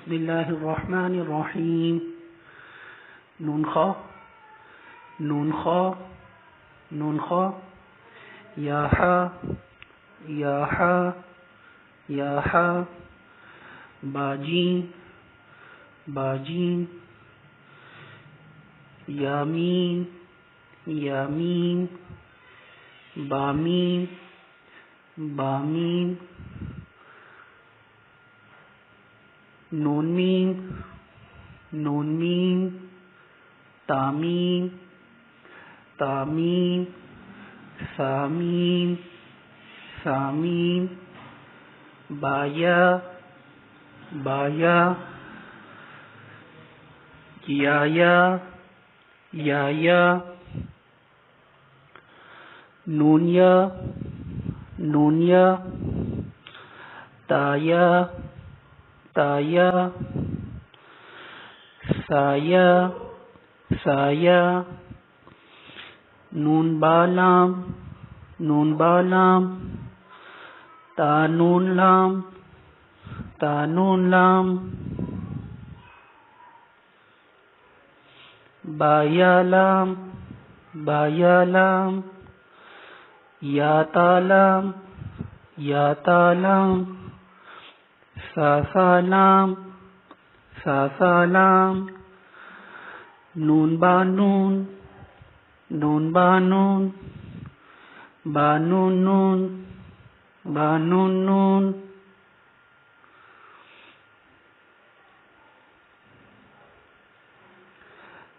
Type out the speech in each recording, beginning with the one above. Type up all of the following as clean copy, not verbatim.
بسم الله الرحمن الرحيم. نون خا نون خا نون خا یا حا یا حا یا حا باجیم باجیم یامین یامین بامین بامین نون میم نون میم تامین تامین سامین سامین بایا بایا یایا یایا نونیا نونیا تایا تایا سایا سایا نون بالام نون بالام تانون لام تانون لام بایا لام بایا لام یا تالام یا تالام ساسالام ساسالام نون بانون نون بانون بانون نون بانون نون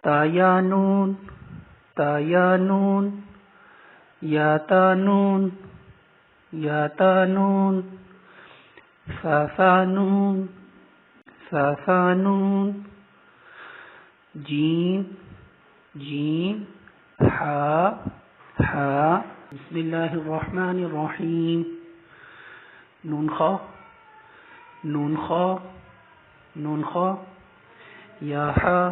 تایانون تایانون یا تانون یا تانون ساسانون ساسانون جیم جیم حا حا بسم اللہ الرحمن الرحیم. نون خا نون خا نون خا یا حا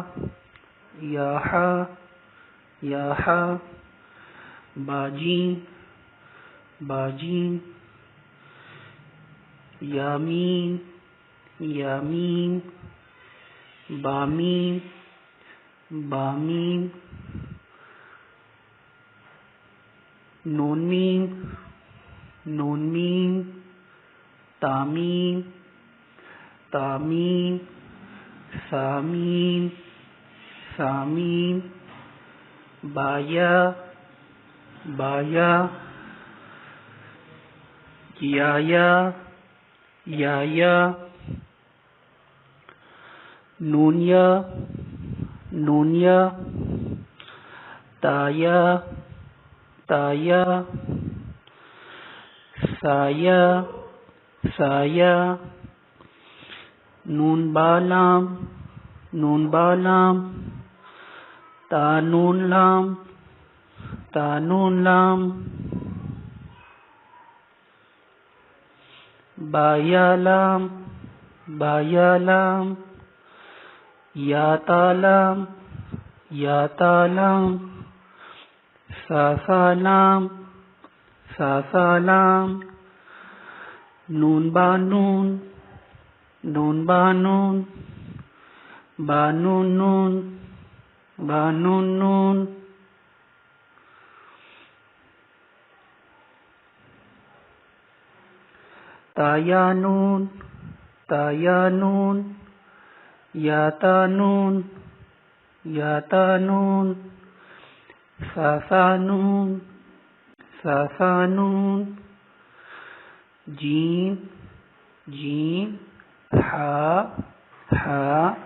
یا حا یا حا باجیم باجیم یامین یامین بامین بامین نون میم نون میم تامین تامین سامین سامین بایا بایا یایا یایا نونیا نونیا تایا تایا سایا سایا نون بالام نون بالام تانون لام تانون لام بایا لام بایا لام یا تالام یا تالام ساسالام ساسالام نون بانون نون بانون بانون نون بانون نون تایانون تایانون یا تانون یا تانون ساسانون ساسانون جیم جیم حا حا